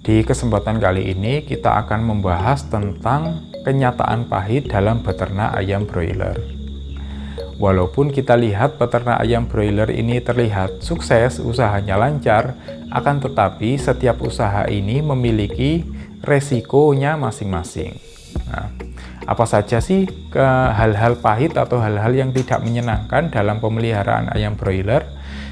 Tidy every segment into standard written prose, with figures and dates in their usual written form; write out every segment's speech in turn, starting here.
Di kesempatan kali ini kita akan membahas tentang kenyataan pahit dalam beternak ayam broiler. Walaupun kita lihat peternak ayam broiler ini terlihat sukses, usahanya lancar, akan tetapi setiap usaha ini memiliki resikonya masing-masing. Nah, apa saja sih hal-hal pahit atau hal-hal yang tidak menyenangkan dalam pemeliharaan ayam broiler?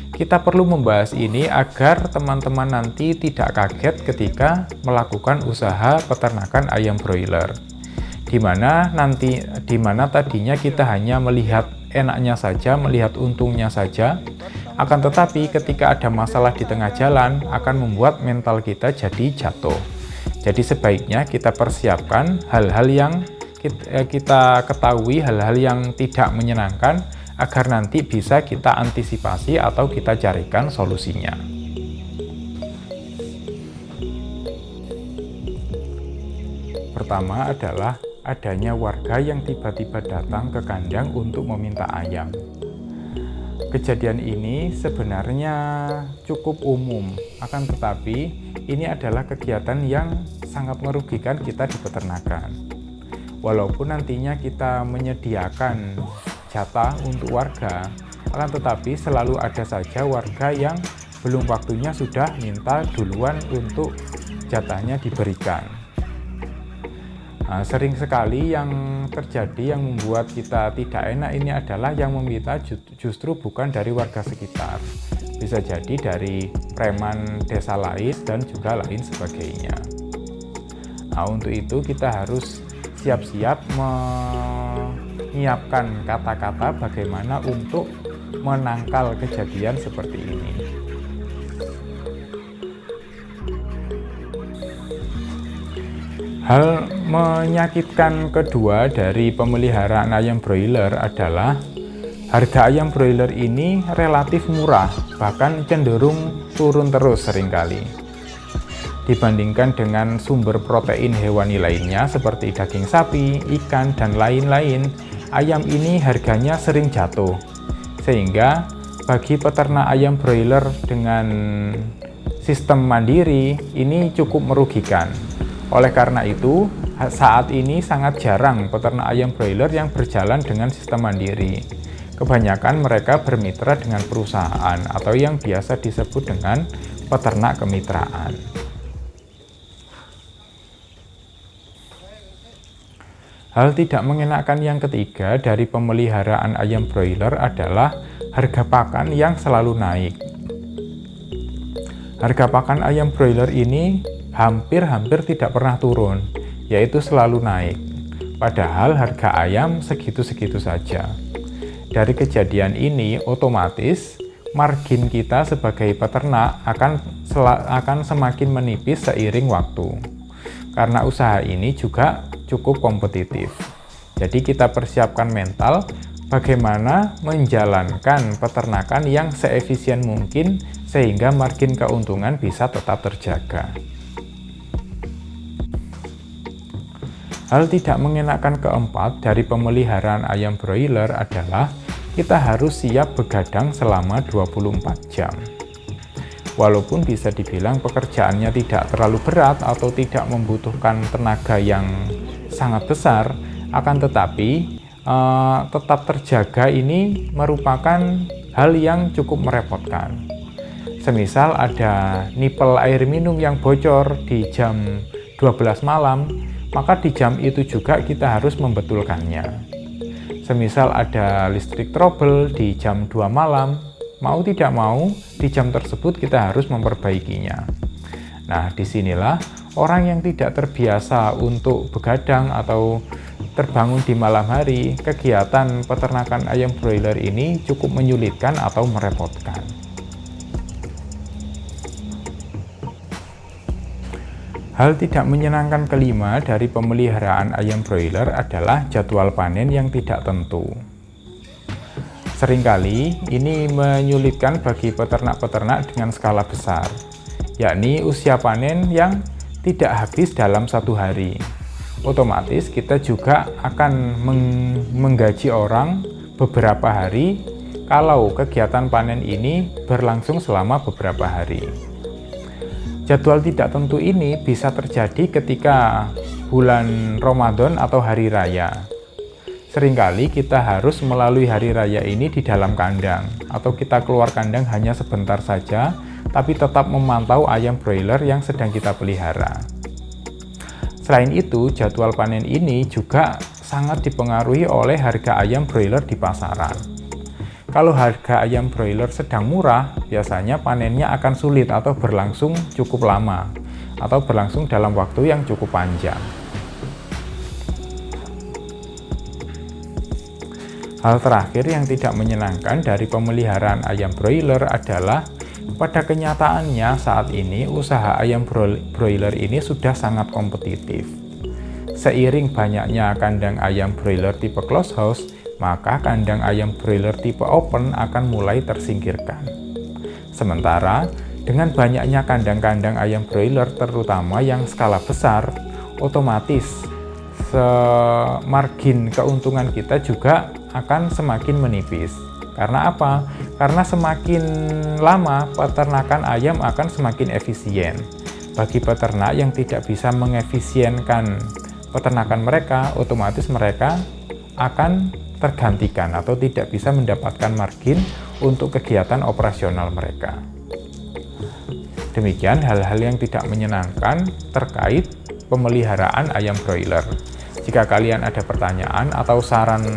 Kita perlu membahas ini agar teman-teman nanti tidak kaget ketika melakukan usaha peternakan ayam broiler. Di mana tadinya kita hanya melihat enaknya saja, melihat untungnya saja, akan tetapi ketika ada masalah di tengah jalan akan membuat mental kita jadi jatuh. Jadi sebaiknya kita persiapkan hal-hal yang kita ketahui, hal-hal yang tidak menyenangkan, agar nanti bisa kita antisipasi atau kita carikan solusinya. Pertama adalah adanya warga yang tiba-tiba datang ke kandang untuk meminta ayam. Kejadian ini sebenarnya cukup umum, akan tetapi ini adalah kegiatan yang sangat merugikan kita di peternakan. Walaupun nantinya kita menyediakan jatah untuk warga, akan tetapi selalu ada saja warga yang belum waktunya sudah minta duluan untuk jatahnya diberikan. Nah, sering sekali yang terjadi yang membuat kita tidak enak ini adalah yang meminta justru bukan dari warga sekitar, bisa jadi dari preman desa lain dan juga lain sebagainya. Nah, untuk itu kita harus siap-siap menyiapkan kata-kata bagaimana untuk menangkal kejadian seperti ini. Hal menyakitkan kedua dari pemeliharaan ayam broiler adalah harga ayam broiler ini relatif murah, bahkan cenderung turun terus seringkali. Dibandingkan dengan sumber protein hewani lainnya seperti daging sapi, ikan, dan lain-lain, ayam ini harganya sering jatuh. Sehingga bagi peternak ayam broiler dengan sistem mandiri ini cukup merugikan. Oleh karena itu, saat ini sangat jarang peternak ayam broiler yang berjalan dengan sistem mandiri. Kebanyakan mereka bermitra dengan perusahaan atau yang biasa disebut dengan peternak kemitraan. Hal tidak mengenakan yang ketiga dari pemeliharaan ayam broiler adalah harga pakan yang selalu naik. Harga pakan ayam broiler ini hampir tidak pernah turun, yaitu selalu naik. Padahal harga ayam segitu-segitu saja. Dari kejadian ini otomatis margin kita sebagai peternak akan semakin menipis seiring waktu. Karena usaha ini juga cukup kompetitif. Jadi kita persiapkan mental bagaimana menjalankan peternakan yang seefisien mungkin sehingga margin keuntungan bisa tetap terjaga. Hal tidak mengenakan keempat dari pemeliharaan ayam broiler adalah kita harus siap begadang selama 24 jam. Walaupun bisa dibilang pekerjaannya tidak terlalu berat atau tidak membutuhkan tenaga yang sangat besar, akan tetapi tetap terjaga ini merupakan hal yang cukup merepotkan. Semisal ada nipel air minum yang bocor di jam 12 malam, maka di jam itu juga kita harus membetulkannya. Semisal ada listrik trouble di jam 2 malam, mau tidak mau di jam tersebut kita harus memperbaikinya. Nah, disinilah orang yang tidak terbiasa untuk begadang atau terbangun di malam hari, kegiatan peternakan ayam broiler ini cukup menyulitkan atau merepotkan. Hal tidak menyenangkan kelima dari pemeliharaan ayam broiler adalah jadwal panen yang tidak tentu. Seringkali ini menyulitkan bagi peternak-peternak dengan skala besar, yakni usia panen yang tidak habis dalam satu hari. Otomatis kita juga akan menggaji orang beberapa hari kalau kegiatan panen ini berlangsung selama beberapa hari. Jadwal tidak tentu ini bisa terjadi ketika bulan Ramadan atau hari raya. Seringkali kita harus melalui hari raya ini di dalam kandang, atau kita keluar kandang hanya sebentar saja, tapi tetap memantau ayam broiler yang sedang kita pelihara. Selain itu, jadwal panen ini juga sangat dipengaruhi oleh harga ayam broiler di pasaran. Kalau harga ayam broiler sedang murah, biasanya panennya akan sulit atau berlangsung cukup lama, atau berlangsung dalam waktu yang cukup panjang. Hal terakhir yang tidak menyenangkan dari pemeliharaan ayam broiler adalah pada kenyataannya saat ini usaha ayam broiler ini sudah sangat kompetitif. Seiring banyaknya kandang ayam broiler tipe closed house, maka kandang ayam broiler tipe open akan mulai tersingkirkan. Sementara, dengan banyaknya kandang-kandang ayam broiler terutama yang skala besar, otomatis margin keuntungan kita juga akan semakin menipis. Karena apa? Karena semakin lama peternakan ayam akan semakin efisien. Bagi peternak yang tidak bisa mengefisienkan peternakan mereka, otomatis mereka akan tergantikan atau tidak bisa mendapatkan margin untuk kegiatan operasional mereka. Demikian hal-hal yang tidak menyenangkan terkait pemeliharaan ayam broiler. Jika kalian ada pertanyaan atau saran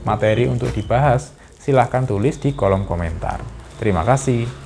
materi untuk dibahas, silahkan tulis di kolom komentar. Terima kasih.